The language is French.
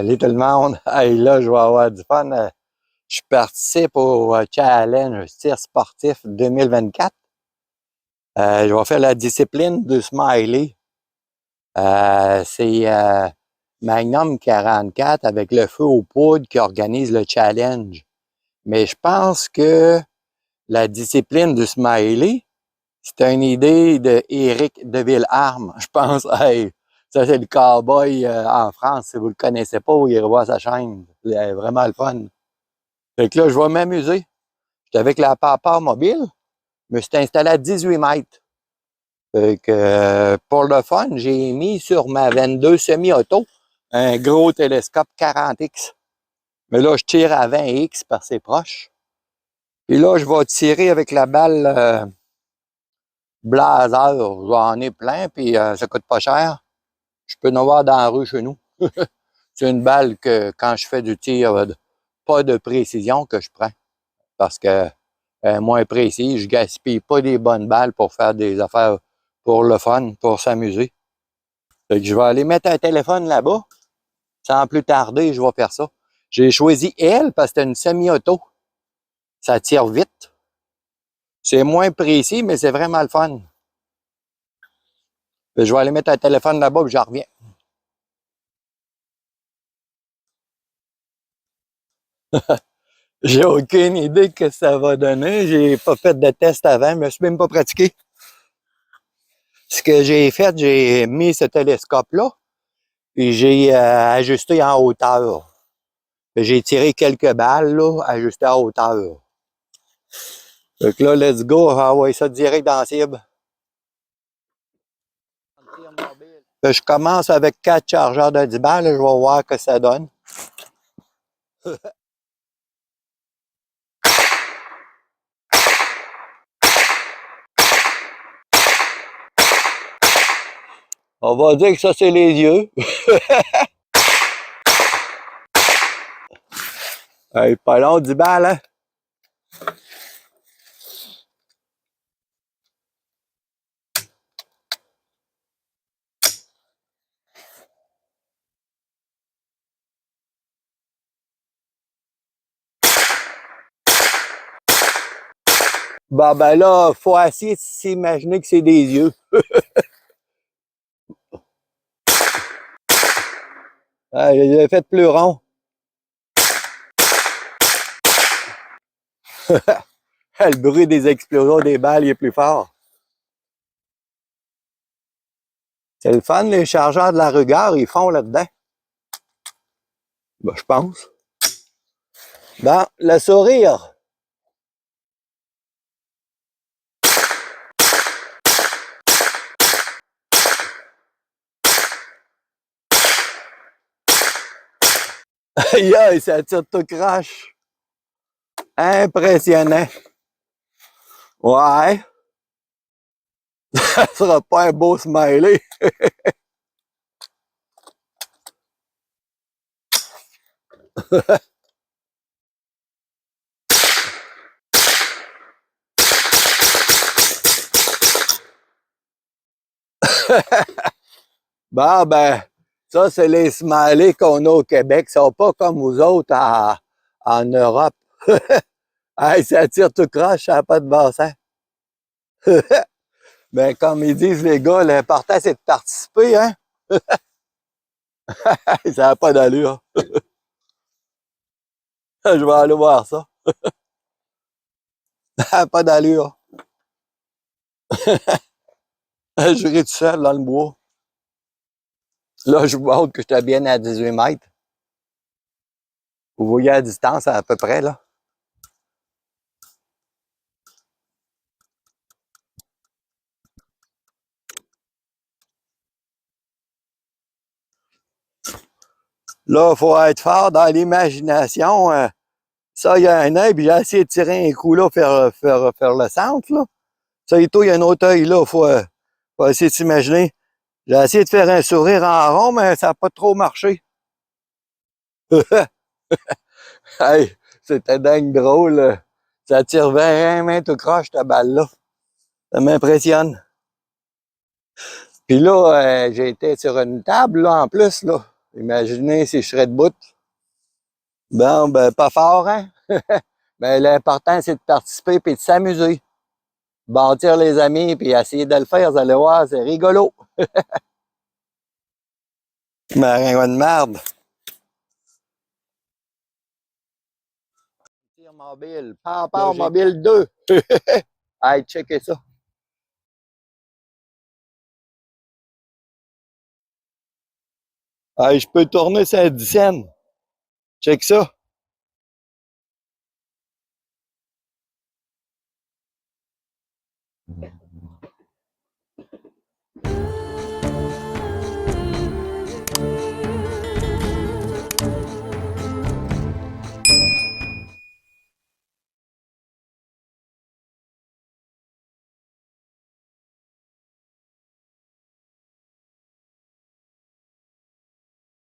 Salut tout le monde. Hey, là, je vais avoir du fun. Je participe au challenge tir sportif 2024. Je vais faire la discipline du smiley. C'est Magnum 44 avec le feu aux poudres qui organise le challenge. Mais je pense que la discipline du smiley, c'est une idée de Éric de Villarme. Je pense, hey, ça c'est le cowboy en France. Si vous le connaissez pas, vous irez voir sa chaîne. C'est vraiment le fun. Fait que là, je vais m'amuser. J'étais avec la papa mobile. Je me suis installé à 18 mètres. Fait que pour le fun, j'ai mis sur ma 22 semi-auto un gros télescope 40X. Mais là, je tire à 20X parce que c'est proche. Puis là, je vais tirer avec la balle Blazer. J'en ai plein, puis ça coûte pas cher. Je peux en avoir dans la rue chez nous. C'est une balle que quand je fais du tir, pas de précision que je prends. Parce que moins précis, je gaspille pas des bonnes balles pour faire des affaires pour le fun, pour s'amuser. Fait que je vais aller mettre un téléphone là-bas. Sans plus tarder, je vais faire ça. J'ai choisi elle parce que c'est une semi-auto. Ça tire vite. C'est moins précis, mais c'est vraiment le fun. Fait que je vais aller mettre un téléphone là-bas et je reviens. J'ai aucune idée que ça va donner. J'ai pas fait de test avant, je me suis même pas pratiqué. Ce que j'ai fait, j'ai mis ce télescope-là et j'ai ajusté en hauteur. J'ai tiré quelques balles, là, ajustées à hauteur. Fait que là, let's go, on va envoyer ça direct dans la cible. Je commence avec 4 chargeurs de 10 balles, je vais voir ce que ça donne. On va dire que ça, c'est les yeux. Hey, pas long, 10 balles, hein? Bon, ben là, faut essayer de s'imaginer que c'est des yeux. J'ai fait plus rond. Le bruit des explosions des balles, il est plus fort. C'est le fun, les chargeurs de la Ruger, ils font là-dedans. Ben, je pense. Bon, le sourire. Aïe, aïe, ça tire tout crache. Impressionnant. Ouais. Ça sera pas un beau smiley. Bon, ben, ça, c'est les smileys qu'on a au Québec. Ils sont pas comme vous autres en Europe. Hey, ça tire tout croche, ça n'a pas de bon sens. Ben, comme ils disent les gars, l'important, c'est de participer, hein? Ça n'a pas d'allure. Je vais aller voir ça. Ça n'a pas d'allure. Je ris tout seul dans le bois. Là, je vous montre que j'étais bien à 18 mètres. Vous voyez la distance à peu près, là. Là, il faut être fort dans l'imagination. Ça, il y a un œil, puis j'ai essayé de tirer un coup là, faire le centre, là. Ça, il y a un autre œil, là. Faut essayer de s'imaginer. J'ai essayé de faire un sourire en rond, mais ça n'a pas trop marché. Hey, c'était dingue drôle. Ça tire vraiment tout croche, ta balle-là. Ça m'impressionne. Puis là, j'ai été sur une table, là, en plus, là. Imaginez si je serais debout. Bon, ben, pas fort, hein? Mais l'important, c'est de participer et de s'amuser. Bâtir les amis puis essayer de le faire, vous allez voir, c'est rigolo. Marin de marde. Tir mobile. Peur mobile 2. Hey, checkez ça. Hey, je peux tourner ça à 10 cents. Check ça.